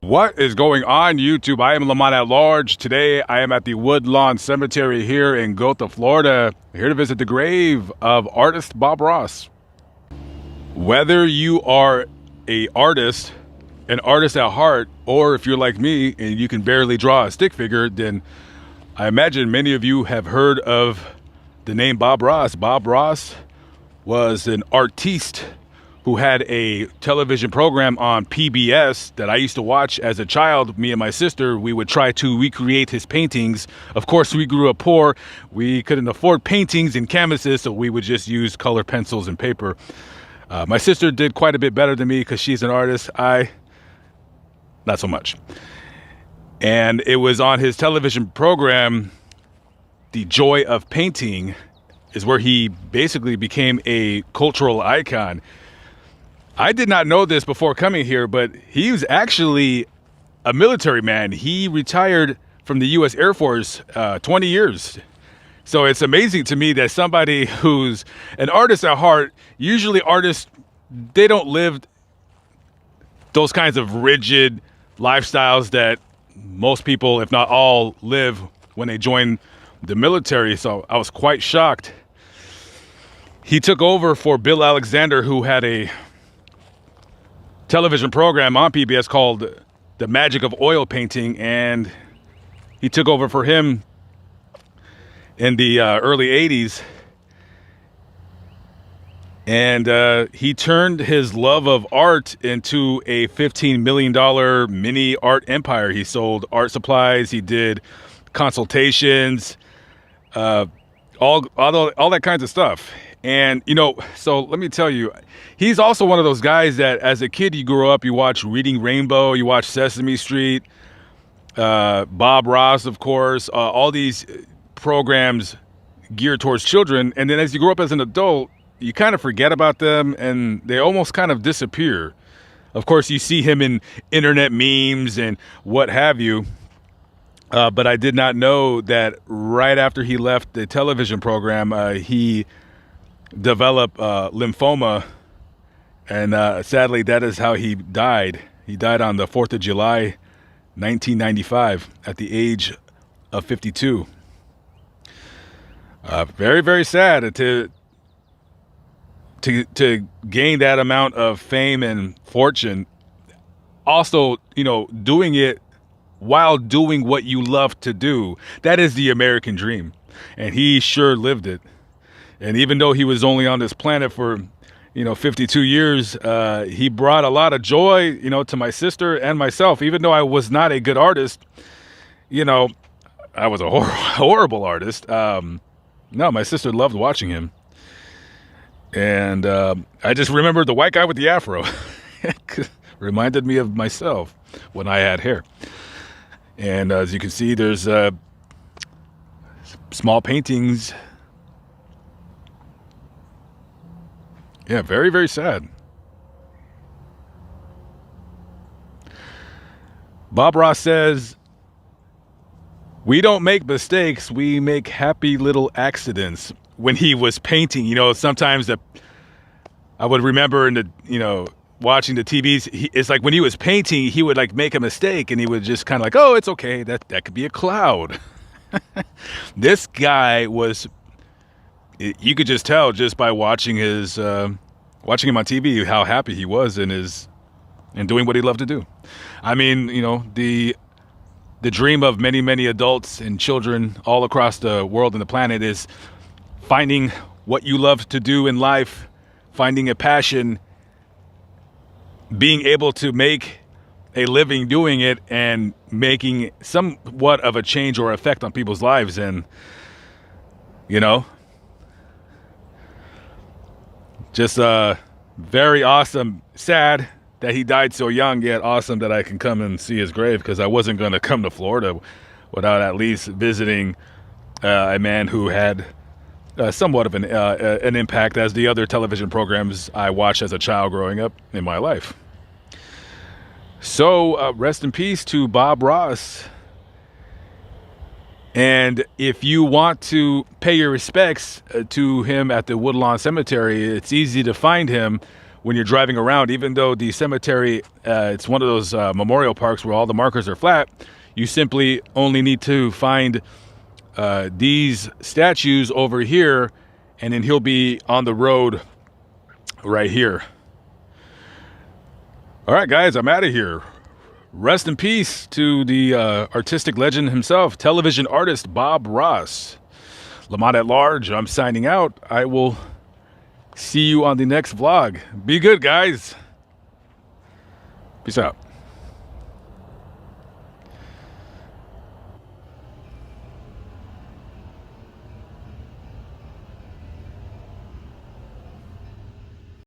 What is going on, YouTube? I am Lamont at large. Today, I am at the Woodlawn Cemetery here in Gotha, Florida, here to visit the grave of artist Bob Ross. Whether you are an artist at heart, or if you're like me and you can barely draw a stick figure, then I imagine many of you have heard of the name Bob Ross. Bob Ross was an artiste who had a television program on PBS that I used to watch as a child. Me and my sister, we would try to recreate his paintings. Of course, we grew up poor. We couldn't afford paintings and canvases, so we would just use color pencils and paper. My sister did quite a bit better than me because she's an artist. Not so much. And it was on his television program, The Joy of Painting, is where he basically became a cultural icon. I did not know this before coming here, but he was actually a military man. He retired from the U.S. Air Force 20 years. So it's amazing to me that somebody who's an artist at heart, usually artists, they don't live those kinds of rigid lifestyles that most people, if not all, live when they join the military. So I was quite shocked. He took over for Bill Alexander, who had a television program on PBS called The Magic of Oil Painting, and he took over for him in the early 80s. And he turned his love of art into a $15 million mini art empire. He sold art supplies, he did consultations, all that kinds of stuff. And, so let me tell you, he's also one of those guys that as a kid, you grow up, you watch Reading Rainbow, you watch Sesame Street, Bob Ross, of course, all these programs geared towards children. And then as you grow up as an adult, you kind of forget about them and they almost kind of disappear. Of course, you see him in internet memes and what have you. But I did not know that right after he left the television program, he developed lymphoma, and sadly that is how he died. He died on the 4th of July 1995 at the age of 52. Very, very sad to gain that amount of fame and fortune. Also, doing it while doing what you love to do. That is the American dream, and he sure lived it. And even though he was only on this planet for, 52 years, he brought a lot of joy, to my sister and myself. Even though I was not a good artist, I was a horrible artist. No, my sister loved watching him. And I just remember the white guy with the afro. Reminded me of myself when I had hair. And as you can see, there's small paintings. Yeah, very, very sad. Bob Ross says, "We don't make mistakes, we make happy little accidents." When he was painting, sometimes I would remember in the, watching the TVs, it's like when he was painting, he would like make a mistake and he would just kind of like, oh, it's okay, that could be a cloud. This guy was, you could just tell just by watching watching him on TV how happy he was and doing what he loved to do. I mean, the dream of many, many adults and children all across the world and the planet is finding what you love to do in life, finding a passion, being able to make a living doing it, and making somewhat of a change or effect on people's lives. And, just very awesome. Sad that he died so young, yet awesome that I can come and see his grave, because I wasn't going to come to Florida without at least visiting a man who had somewhat of an impact as the other television programs I watched as a child growing up in my life. So rest in peace to Bob Ross. And if you want to pay your respects to him at the Woodlawn Cemetery, it's easy to find him when you're driving around. Even though the cemetery, it's one of those memorial parks where all the markers are flat, you simply only need to find these statues over here, and then he'll be on the road right here. All right, guys, I'm out of here. Rest in peace to the artistic legend himself, television artist Bob Ross. Lamont at Large, I'm signing out. I will see you on the next vlog. Be good, guys. Peace out.